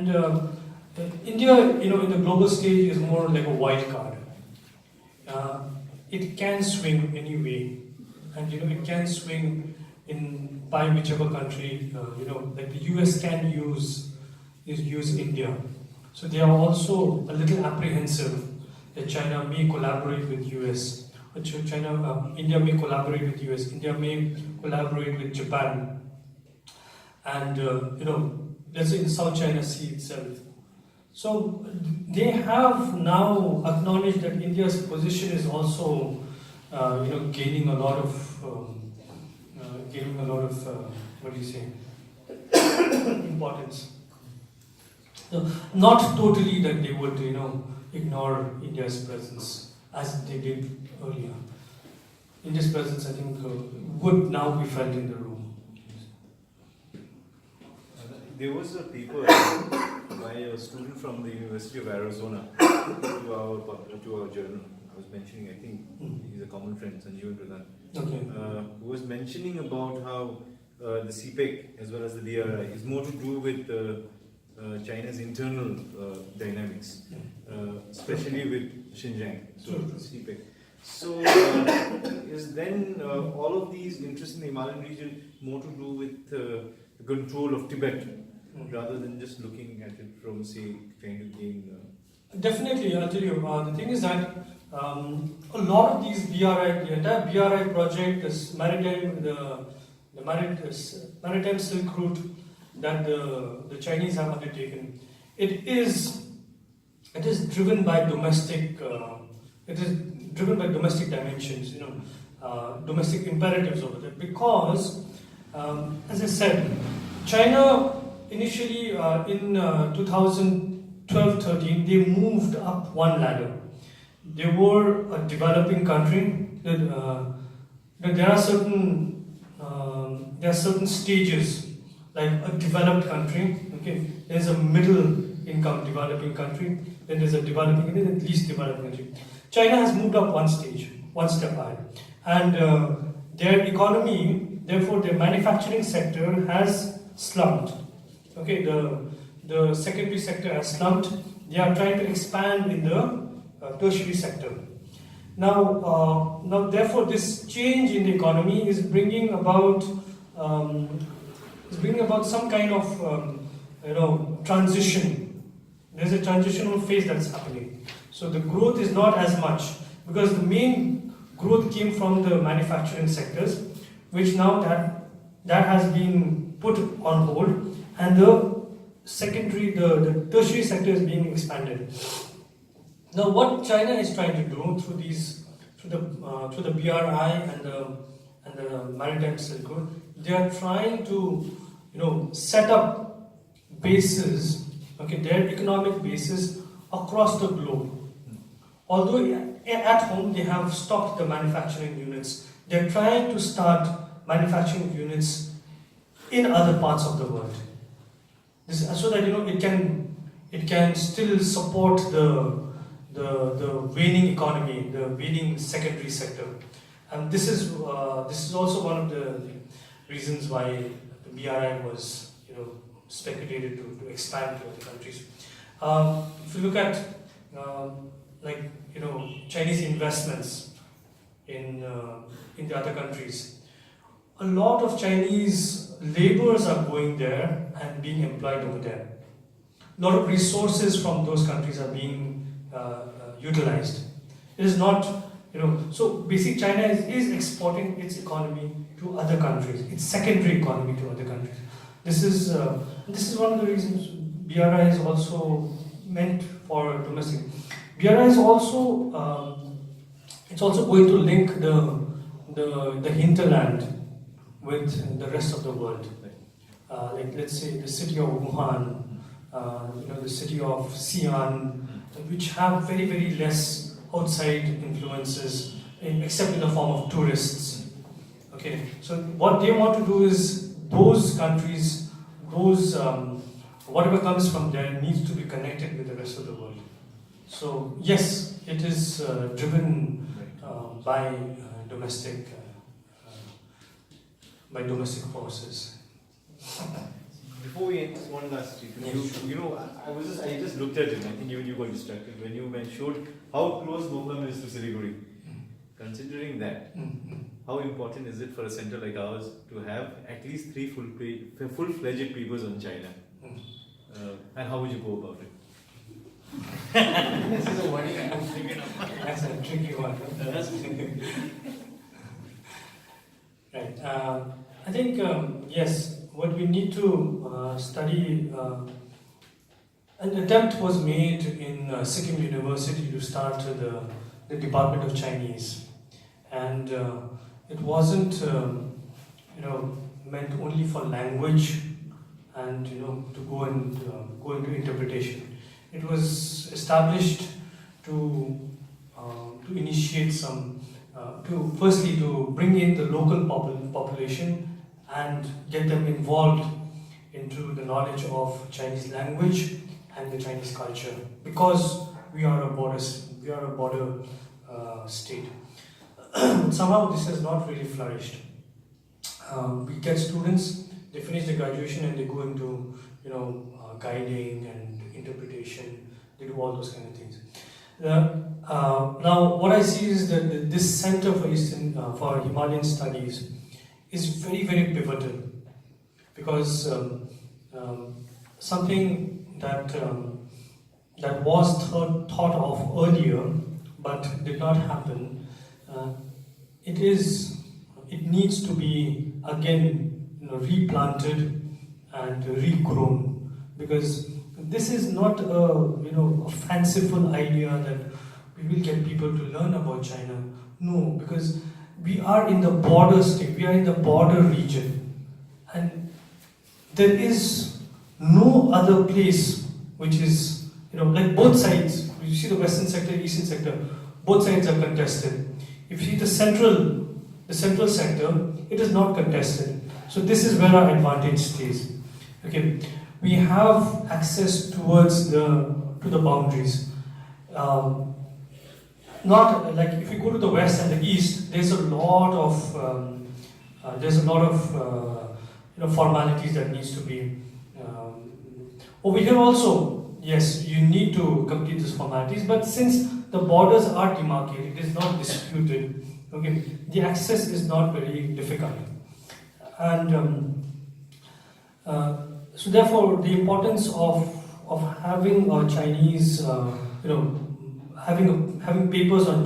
And India, in the global stage is more like a wild card. It can swing any way, and it can swing by whichever country. Like the US can use India. So they are also a little apprehensive that China may collaborate with US. India may collaborate with US. India may collaborate with Japan, and let's say in South China Sea itself. So they have now acknowledged that India's position is also, gaining a lot of, what do you say, importance. So not totally that they would, ignore India's presence as they did earlier. India's presence, I think, would now be felt in the room. There was a paper by a student from the University of Arizona to our journal. I was mentioning, I think he's a common friend, Sanjeevan Pradhan, who was mentioning about how the CPEC as well as the BRI is more to do with China's internal dynamics, especially with Xinjiang, so CPEC. So is then all of these interests in the Himalayan region more to do with the control of Tibet, rather than just looking at it from, say, trying to gain... Definitely, I'll tell you. The thing is that a lot of these the entire BRI project, this maritime Silk Route that the Chinese have undertaken, it is driven by domestic. It is driven by domestic dimensions, domestic imperatives over there. Because, as I said, China initially in 2012-13, they moved up one ladder. They were a developing country. There are certain stages, like a developed country. Okay, there's a middle income developing country. Then there's a developing, and then the least developed country. China has moved up one stage, one step higher, and their economy, therefore their manufacturing sector, has slumped. Okay, the secondary sector has slumped. They are trying to expand in the tertiary sector. Now, therefore, this change in the economy is bringing about some kind of transition. There's a transitional phase that's happening. So the growth is not as much, because the main growth came from the manufacturing sectors, which now that has been put on hold, and the tertiary sector is being expanded. Now, what China is trying to do through the BRI and the Maritime Silk Road, they are trying to set up bases, their economic bases across the globe. Although at home they have stopped the manufacturing units, they are trying to start manufacturing units in other parts of the world. So that it can still support the waning economy, the waning secondary sector, and this is also one of the reasons why the BRI was speculated to expand to other countries. If you look at Chinese investments in the other countries, a lot of Chinese laborers are going there and being employed over there. A lot of resources from those countries are being utilized. It is not, so basically China is exporting its economy to other countries, its secondary economy to other countries. This is one of the reasons BRI is also meant for domestic. BRI is also it's also going to link the hinterland with the rest of the world. Like, let's say, the city of Wuhan, the city of Xi'an, which have very, very less outside influences, except in the form of tourists. Okay, so what they want to do is those countries, whatever comes from there needs to be connected with the rest of the world. So yes, it is driven by domestic forces. Before we end, just one last statement. You know, I just looked at it. I think you got distracted when you showed how close Mokam is to Siliguri. Considering that, how important is it for a center like ours to have at least 3 full-fledged papers on China? And how would you go about it? This is a wording I was thinking of. That's a tricky one. Right. I think, yes, what we need to study, an attempt was made in Sikkim University to start the Department of Chinese. And it wasn't, meant only for language and, to go into interpretation. It was established to initiate some, firstly to bring in the local population and get them involved into the knowledge of Chinese language and the Chinese culture, because we are a border state. Somehow this has not really flourished. We get students, they finish the graduation and they go into guiding and interpretation. They do all those kind of things. Now, what I see is that this Center for Himalayan Studies is very, very pivotal, because something that was thought of earlier but did not happen. It needs to be again replanted and regrown, because this is not a fanciful idea that we will get people to learn about China. No, because we are in the border state, we are in the border region, and there is no other place which is, like both sides. You see the western sector, eastern sector, both sides are contested. If you see the central sector, it is not contested. So this is where our advantage stays. Okay, we have access towards to the boundaries. Not like if you go to the west and the east, there's a lot of formalities that needs to be. Over here also, yes, you need to complete these formalities, but since the borders are demarcated, it is not disputed. Okay, the access is not very difficult, and so therefore the importance of having a Chinese, having papers on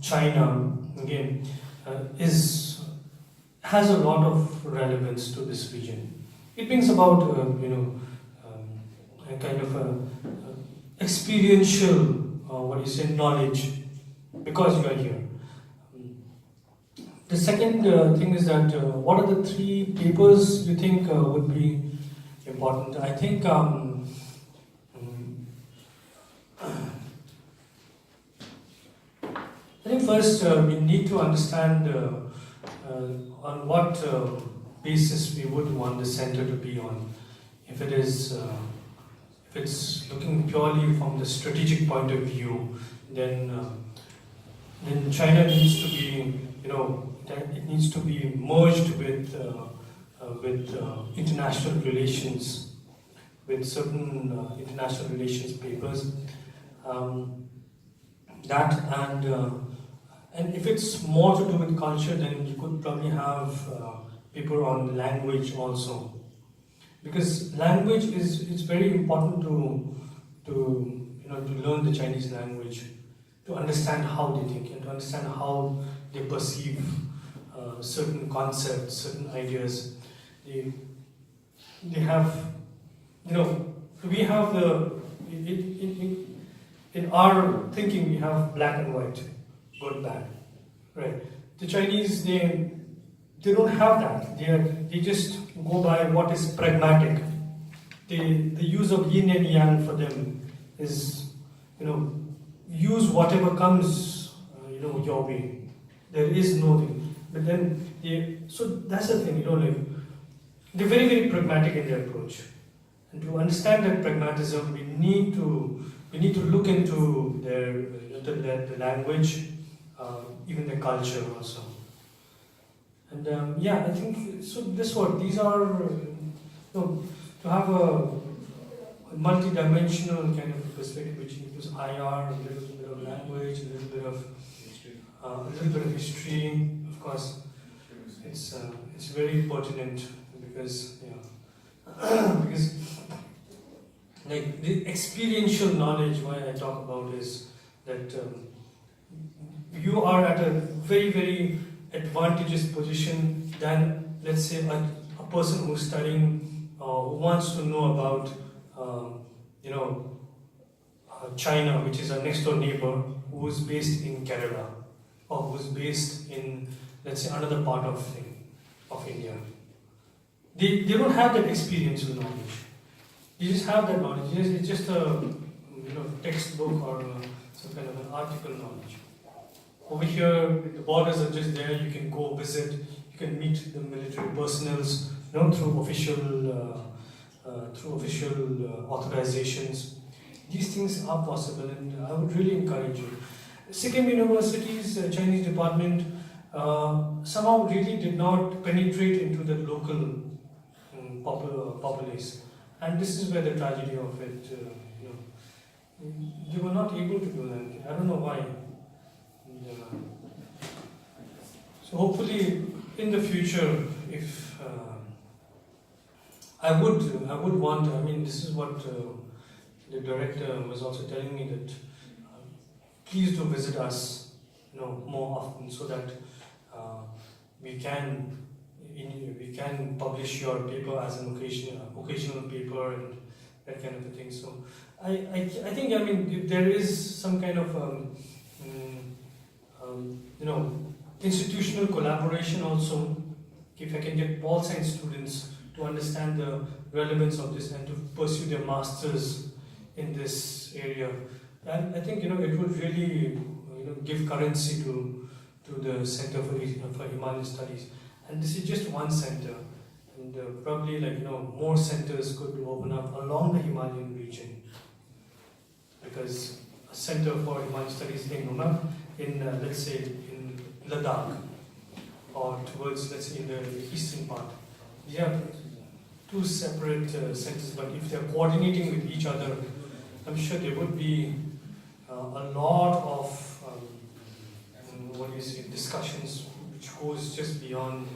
China again has a lot of relevance to this region. It brings about a kind of experiential knowledge, because you are here. The second thing is that what are the 3 papers you think would be important? I think first we need to understand on what basis we would want the center to be on. If it's looking purely from the strategic point of view, then China needs to be, it needs to be merged with international relations, with certain international relations papers. And if it's more to do with culture, then you could probably have paper on language also, because language is very important to learn the Chinese language, to understand how they think and to understand how they perceive certain concepts, certain ideas. They have, we have in our thinking we have black and white, good, bad, right? The Chinese, they don't have that. They just go by what is pragmatic. The use of yin and yang for them is, use whatever comes, your way. There is no thing. But then, so that's the thing, they're very, very pragmatic in their approach. And to understand that pragmatism, we need to look into the language, even the culture also. And yeah, I think so. This what these are. To have a multi-dimensional kind of perspective, which includes IR, a little bit of language, a little bit of history. Of course, it's very pertinent because because like the experiential knowledge. Why I talk about is that you are at a very advantageous position than, let's say, a person who's studying. Who wants to know about, China, which is our next door neighbor, who is based in Kerala, or who is based in, let's say, another part of India. They don't have that experiential knowledge. They just have that knowledge. It's just a textbook or some kind of an article knowledge. Over here, the borders are just there. You can go visit. You can meet the military personnels. Through official authorizations. These things are possible, and I would really encourage you. Sikkim University's Chinese department somehow really did not penetrate into the local populace, and this is where the tragedy of it. They were not able to do that. I don't know why. So hopefully, in the future, if I would want. I mean, this is what the director was also telling me, that please do visit us, more often, so that we can publish your paper as an occasional paper and that kind of a thing. So I think, I mean, if there is some kind of institutional collaboration also. If I can get Pol Science students to understand the relevance of this and to pursue their masters in this area, and I think it would really give currency to the Center for Himalayan Studies. And this is just one center, and probably more centers could open up along the Himalayan region, because a center for Himalayan Studies in let's say in Ladakh, or towards, let's say, in the eastern part. We have two separate centers, but if they're coordinating with each other, I'm sure there would be a lot of discussions which goes just beyond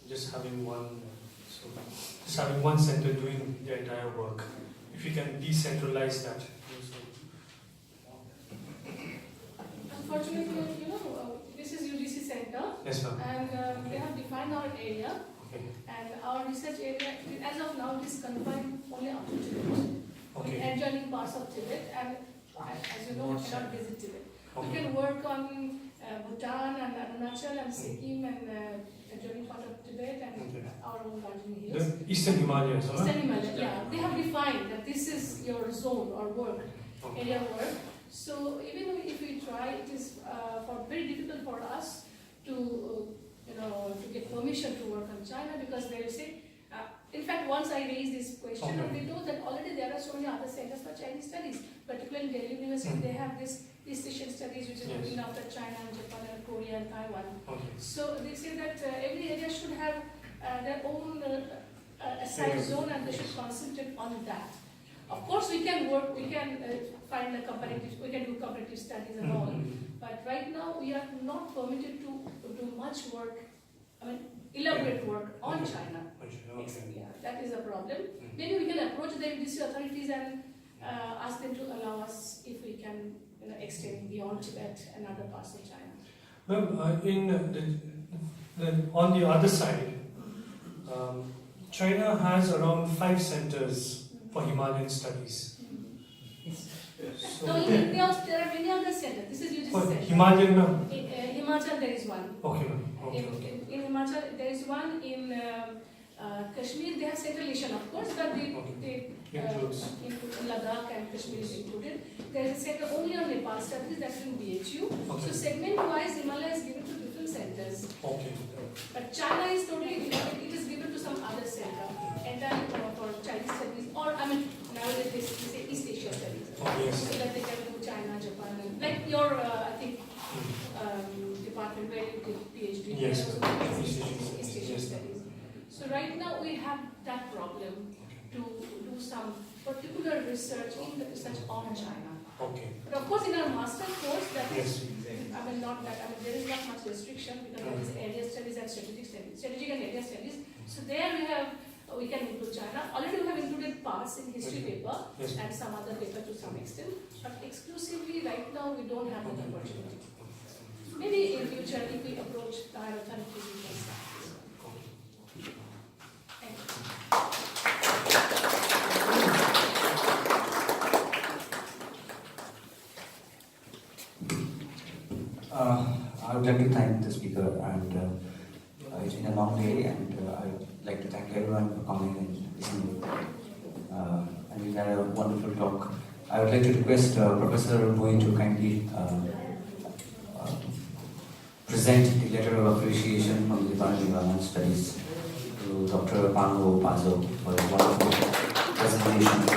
just having one center doing the entire work. If you can decentralize that. Unfortunately, this is UGC Center, Yes, ma'am. and they have defined our area, Okay. and our research area, as of now, it is confined only up to Tibet, Okay. adjoining parts of Tibet, and as you know, we cannot visit Tibet. Okay. We can work on Bhutan and Arunachal and Sikkim and adjoining part of Tibet and Okay. our own Darjeeling Hills. The Eastern Himalayas, huh? Eastern Himalaya, yeah. They have defined that this is your zone or work, Okay. area work. So even if we try, it is very difficult for us to get permission to work on China, because they will say. In fact, once I raised this question, and they told that already there are so many other centers for Chinese studies, particularly in Delhi University, they have this East Asian studies, which is looking after China and Japan and Korea and Taiwan. Okay. So they say that every area should have their own assigned zone, and they should concentrate on that. Of course, we can work, we can find a comparative, we can do comparative studies and all. But right now, we are not permitted to do much work, elaborate work on China. Okay. Yeah, that is a problem. Maybe we can approach the DC authorities and ask them to allow us if we can extend beyond Tibet and other parts of China. Well, on the other side, China has around 5 centers for Himalayan studies. So, No, in India there are many other centers. This is UGC for center. Himalayan, ma'am? In Himachal there is one. Okay, ma'am. Okay. In Himachal there is one. In Kashmir they have Central Asian, of course, but they Includes. include Ladakh and Kashmir is included. There is a center only on Nepal studies, that's in BHU. Okay. So segment-wise, Himalaya is given to different centers. Okay. But China is totally different. It is given to some other center, entirely for Chinese studies, or nowadays they say East Asia studies. Oh, yes. So that they can do China, Japan, and like your, I think, department where you did PhD. Yes. There also China, we have that problem to do some particular research in the research on China. Okay. But of course, in our master course, that Yes. is, there is not much restriction because there is area studies and strategic and area studies. So there we can include China. Already we have included parts in history paper Yes. and some other paper to some extent. But exclusively right now we don't have that opportunity. Maybe in future if we approach the higher authorities, we can start this one. Thank you. I would like to thank the speaker, and it's been a long day, and I would like to thank everyone for coming and listening. And we had a wonderful talk. I would like to request Professor Bui to kindly present the letter of appreciation from the Department of Environmental Studies to Dr. Pazo for a wonderful presentation.